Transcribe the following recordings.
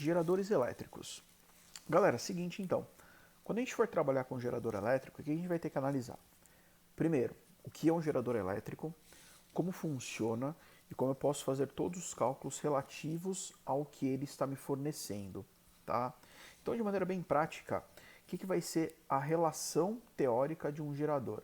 geradores elétricos. Galera, seguinte então, quando a gente for trabalhar com gerador elétrico, o que a gente vai ter que analisar? Primeiro, o que é um gerador elétrico, como funciona e como eu posso fazer todos os cálculos relativos ao que ele está me fornecendo, tá? Então, de maneira bem prática, o que vai ser a relação teórica de um gerador?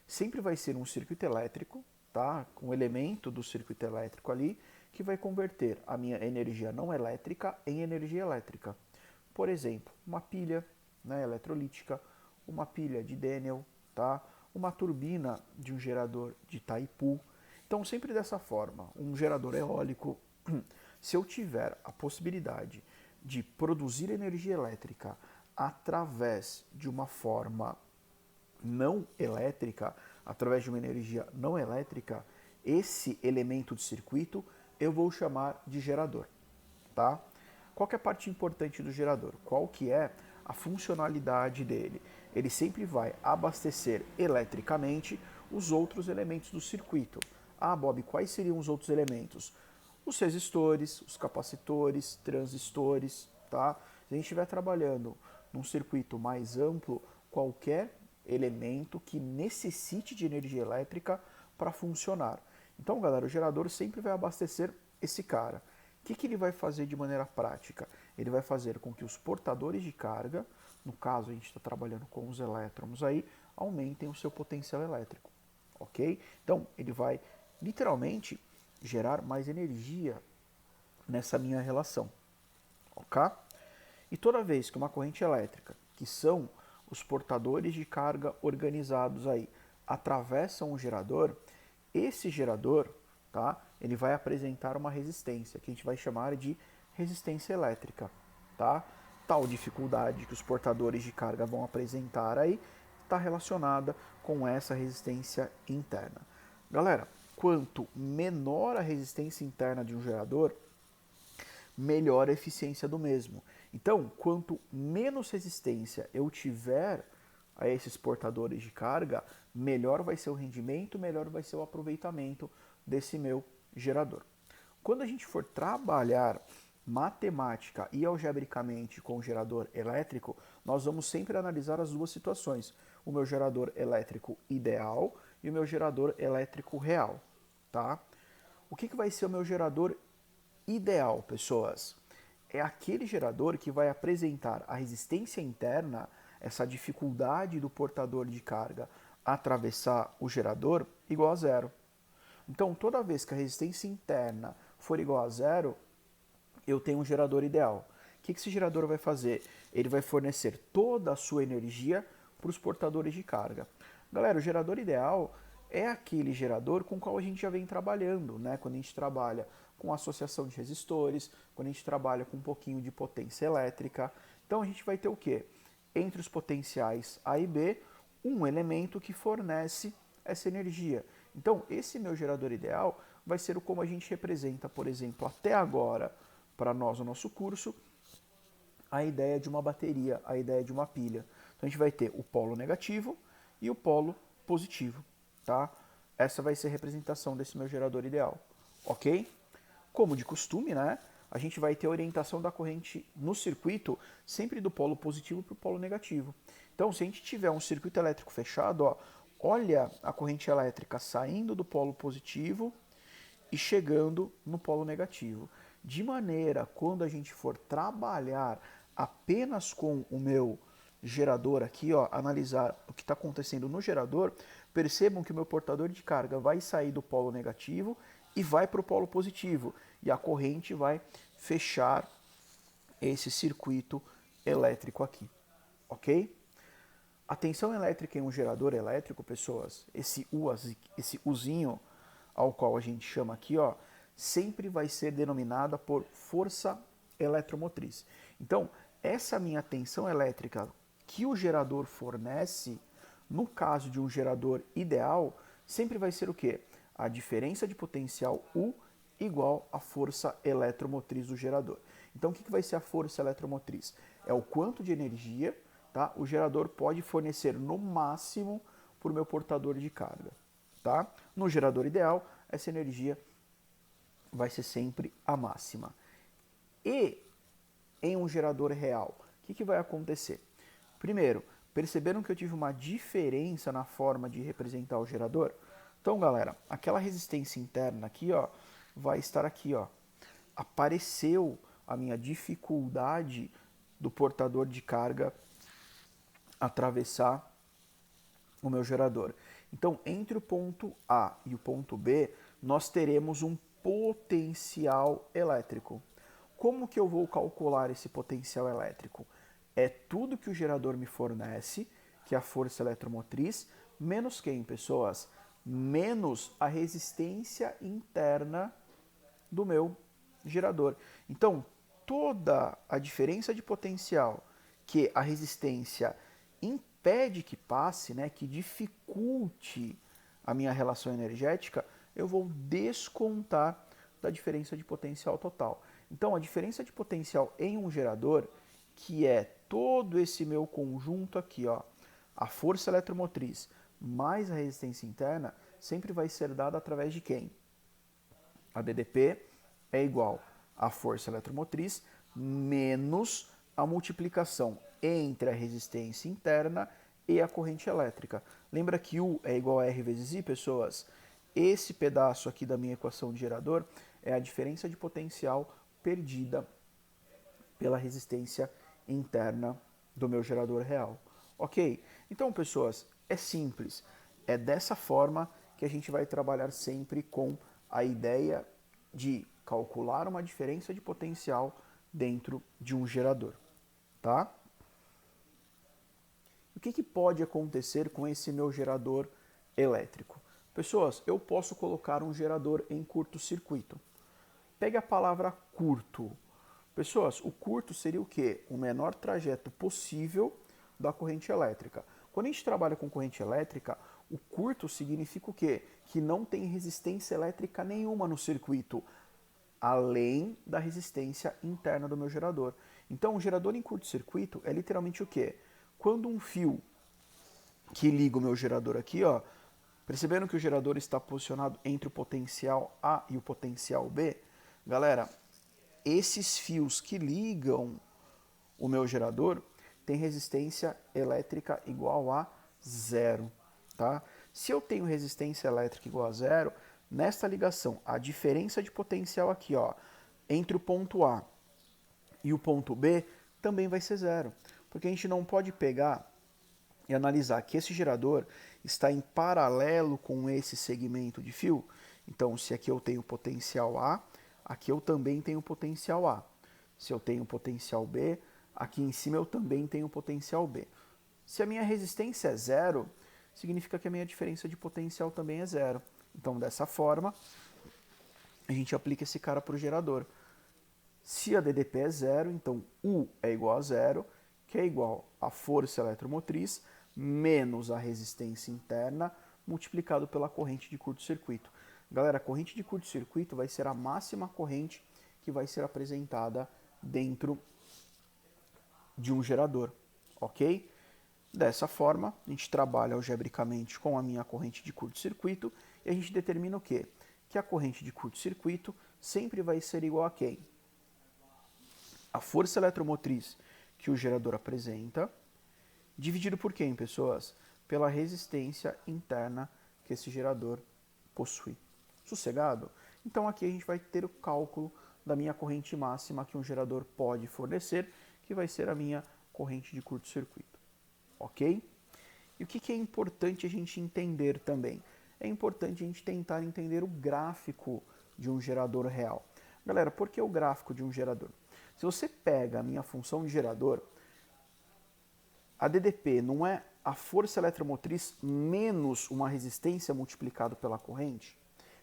Sempre vai ser um circuito elétrico, tá? Um elemento do circuito elétrico ali que vai converter a minha energia não elétrica em energia elétrica. Por exemplo, uma pilha, né, eletrolítica, uma pilha de Daniel, tá? Uma turbina de um gerador de Itaipu. Então, sempre dessa forma, um gerador eólico, se eu tiver a possibilidade de produzir energia elétrica através de uma forma não elétrica, através de uma energia não elétrica, esse elemento de circuito eu vou chamar de gerador, tá? Qual que é a parte importante do gerador? Qual que é a funcionalidade dele? Ele sempre vai abastecer eletricamente os outros elementos do circuito. Ah, Bob, quais seriam os outros elementos? Os resistores, os capacitores, transistores, tá? Se a gente estiver trabalhando num circuito mais amplo, qualquer elemento que necessite de energia elétrica para funcionar. Então, galera, o gerador sempre vai abastecer esse cara. O que ele vai fazer de maneira prática? Ele vai fazer com que os portadores de carga, no caso a gente está trabalhando com os elétrons aí, aumentem o seu potencial elétrico, ok? Então, ele vai literalmente gerar mais energia nessa minha relação, ok? E toda vez que uma corrente elétrica, que são os portadores de carga organizados aí, atravessam o gerador, esse gerador, tá, ele vai apresentar uma resistência, que a gente vai chamar de resistência elétrica, tá? Tal dificuldade que os portadores de carga vão apresentar aí está relacionada com essa resistência interna. Galera, quanto menor a resistência interna de um gerador, melhor a eficiência do mesmo. Então, quanto menos resistência eu tiver a esses portadores de carga, melhor vai ser o rendimento, melhor vai ser o aproveitamento desse meu gerador. Quando a gente for trabalhar matemática e algebricamente com o gerador elétrico, nós vamos sempre analisar as duas situações, o meu gerador elétrico ideal e o meu gerador elétrico real, tá? O que vai ser o meu gerador ideal, pessoas? É aquele gerador que vai apresentar a resistência interna, essa dificuldade do portador de carga atravessar o gerador, igual a zero. Então, toda vez que a resistência interna for igual a zero, eu tenho um gerador ideal. O que esse gerador vai fazer? Ele vai fornecer toda a sua energia para os portadores de carga. Galera, o gerador ideal é aquele gerador com o qual a gente já vem trabalhando, né? Quando a gente trabalha com associação de resistores, quando a gente trabalha com um pouquinho de potência elétrica. Então a gente vai ter o quê? Entre os potenciais A e B, um elemento que fornece essa energia. Então esse meu gerador ideal vai ser o como a gente representa, por exemplo, até agora, para nós no nosso curso, a ideia de uma bateria, a ideia de uma pilha. Então a gente vai ter o polo negativo e o polo positivo, tá? Essa vai ser a representação desse meu gerador ideal, ok? Como de costume, né? A gente vai ter a orientação da corrente no circuito sempre do polo positivo para o polo negativo. Então, se a gente tiver um circuito elétrico fechado, ó, olha a corrente elétrica saindo do polo positivo e chegando no polo negativo. De maneira, quando a gente for trabalhar apenas com o meu gerador aqui, ó, analisar o que está acontecendo no gerador, percebam que o meu portador de carga vai sair do polo negativo e vai para o polo positivo. E a corrente vai fechar esse circuito elétrico aqui, ok? A tensão elétrica em um gerador elétrico, pessoas, esse Uzinho, ao qual a gente chama aqui, ó, sempre vai ser denominada por força eletromotriz. Então, essa minha tensão elétrica que o gerador fornece, no caso de um gerador ideal, sempre vai ser o quê? A diferença de potencial U igual à força eletromotriz do gerador. Então, o que vai ser a força eletromotriz? É o quanto de energia, tá, o gerador pode fornecer no máximo para o meu portador de carga. Tá? No gerador ideal, essa energia vai ser sempre a máxima. E em um gerador real, o que vai acontecer? Primeiro, perceberam que eu tive uma diferença na forma de representar o gerador? Então, galera, aquela resistência interna aqui, ó, vai estar aqui, ó. Apareceu a minha dificuldade do portador de carga atravessar o meu gerador. Então, entre o ponto A e o ponto B, nós teremos um potencial elétrico. Como que eu vou calcular esse potencial elétrico? É tudo que o gerador me fornece, que é a força eletromotriz, menos quem, pessoas? Menos a resistência interna do meu gerador. Então, toda a diferença de potencial que a resistência impede que passe, né, que dificulte a minha relação energética, eu vou descontar da diferença de potencial total. Então, a diferença de potencial em um gerador, que é todo esse meu conjunto aqui, ó, a força eletromotriz mais a resistência interna, sempre vai ser dada através de quem? A DDP é igual à força eletromotriz menos a multiplicação entre a resistência interna e a corrente elétrica. Lembra que U é igual a R vezes I, pessoas? Esse pedaço aqui da minha equação de gerador é a diferença de potencial perdida pela resistência interna do meu gerador real. Ok? Então, pessoas, é simples. É dessa forma que a gente vai trabalhar sempre com a ideia de calcular uma diferença de potencial dentro de um gerador. Tá? O que pode acontecer com esse meu gerador elétrico? Pessoas, eu posso colocar um gerador em curto-circuito. Pegue a palavra curto. Pessoas, o curto seria o quê? O menor trajeto possível da corrente elétrica. Quando a gente trabalha com corrente elétrica, o curto significa o quê? Que não tem resistência elétrica nenhuma no circuito, além da resistência interna do meu gerador. Então, um gerador em curto-circuito é literalmente o quê? Quando um fio que liga o meu gerador aqui, ó, perceberam que o gerador está posicionado entre o potencial A e o potencial B? Galera, esses fios que ligam o meu gerador têm resistência elétrica igual a zero. Tá? Se eu tenho resistência elétrica igual a zero, nesta ligação, a diferença de potencial aqui, ó, entre o ponto A e o ponto B também vai ser zero. Porque a gente não pode pegar e analisar que esse gerador está em paralelo com esse segmento de fio. Então, se aqui eu tenho potencial A, aqui eu também tenho potencial A. Se eu tenho potencial B, aqui em cima eu também tenho potencial B. Se a minha resistência é zero, significa que a minha diferença de potencial também é zero. Então, dessa forma, a gente aplica esse cara para o gerador. Se a DDP é zero, então U é igual a zero, que é igual à força eletromotriz menos a resistência interna multiplicado pela corrente de curto-circuito. Galera, a corrente de curto-circuito vai ser a máxima corrente que vai ser apresentada dentro de um gerador, ok? Dessa forma, a gente trabalha algebricamente com a minha corrente de curto-circuito e a gente determina o quê? Que a corrente de curto-circuito sempre vai ser igual a quem? A força eletromotriz que o gerador apresenta, dividido por quem, pessoas? Pela resistência interna que esse gerador possui. Sossegado? Então aqui a gente vai ter o cálculo da minha corrente máxima que um gerador pode fornecer, que vai ser a minha corrente de curto-circuito. Ok? E o que é importante a gente entender também? É importante a gente tentar entender o gráfico de um gerador real. Galera, por que o gráfico de um gerador? Se você pega a minha função de gerador, a DDP não é a força eletromotriz menos uma resistência multiplicado pela corrente?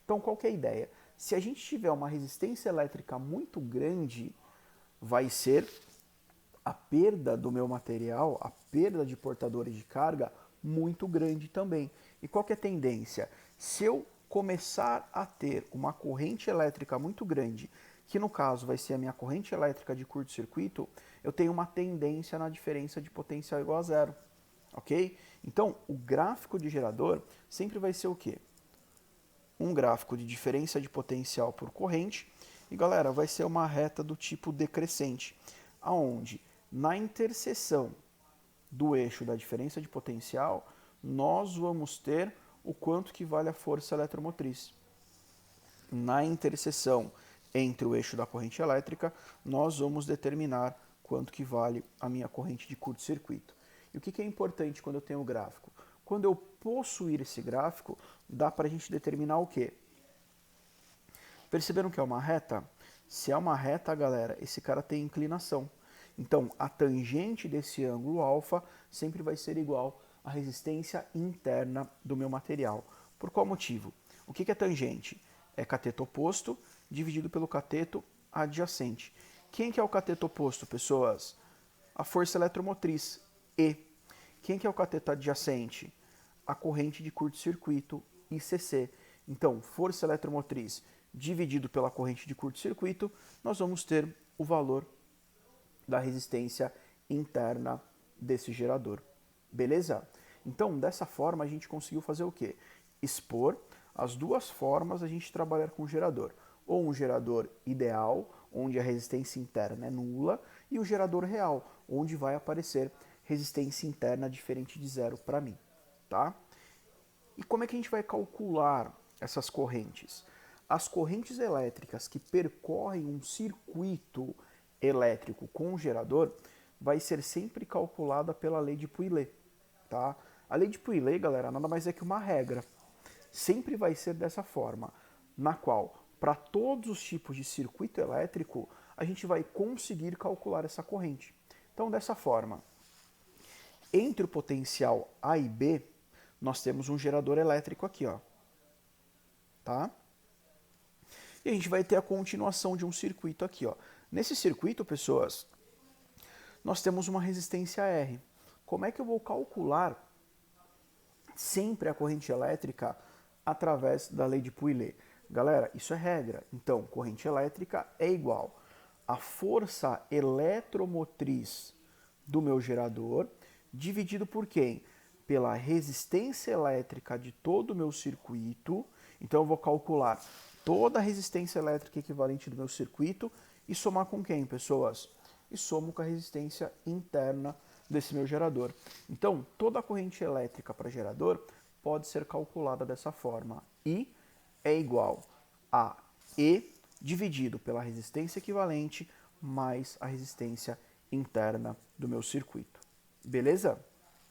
Então, qual que é a ideia? Se a gente tiver uma resistência elétrica muito grande, vai ser a perda do meu material, a perda de portadores de carga, muito grande também. E qual que é a tendência? Se eu começar a ter uma corrente elétrica muito grande, que no caso vai ser a minha corrente elétrica de curto-circuito, eu tenho uma tendência na diferença de potencial igual a zero, ok? Então, o gráfico de gerador sempre vai ser o quê? Um gráfico de diferença de potencial por corrente, e galera, vai ser uma reta do tipo decrescente. aonde na interseção do eixo da diferença de potencial, nós vamos ter o quanto que vale a força eletromotriz. Na interseção entre o eixo da corrente elétrica, nós vamos determinar quanto que vale a minha corrente de curto-circuito. E o que é importante quando eu tenho o gráfico? Quando eu possuir esse gráfico, dá para a gente determinar o quê? Perceberam que é uma reta? Se é uma reta, galera, esse cara tem inclinação. Então, a tangente desse ângulo alfa sempre vai ser igual à resistência interna do meu material. Por qual motivo? O que é tangente? É cateto oposto dividido pelo cateto adjacente. Quem que é o cateto oposto, pessoas? A força eletromotriz, E. Quem que é o cateto adjacente? A corrente de curto-circuito, ICC. Então, força eletromotriz dividido pela corrente de curto-circuito, nós vamos ter o valor da resistência interna desse gerador. Beleza? Então, dessa forma, a gente conseguiu fazer o quê? Expor as duas formas a gente trabalhar com o gerador. Ou um gerador ideal, onde a resistência interna é nula, e o gerador real, onde vai aparecer resistência interna diferente de zero para mim. Tá? E como é que a gente vai calcular essas correntes? As correntes elétricas que percorrem um circuito elétrico com o gerador vai ser sempre calculada pela lei de Pouillet. Tá? A lei de Pouillet, galera, nada mais é que uma regra. Sempre vai ser dessa forma, na qual, para todos os tipos de circuito elétrico, a gente vai conseguir calcular essa corrente. Então, dessa forma, entre o potencial A e B, nós temos um gerador elétrico aqui, ó. Tá? E a gente vai ter a continuação de um circuito aqui, ó. Nesse circuito, pessoas, nós temos uma resistência R. Como é que eu vou calcular sempre a corrente elétrica através da lei de Pouillet? Galera, isso é regra. Então, corrente elétrica é igual a força eletromotriz do meu gerador dividido por quem? Pela resistência elétrica de todo o meu circuito. Então, eu vou calcular toda a resistência elétrica equivalente do meu circuito e somar com quem, pessoas? E somo com a resistência interna desse meu gerador. Então, toda a corrente elétrica para gerador pode ser calculada dessa forma. I é igual a E dividido pela resistência equivalente mais a resistência interna do meu circuito. Beleza?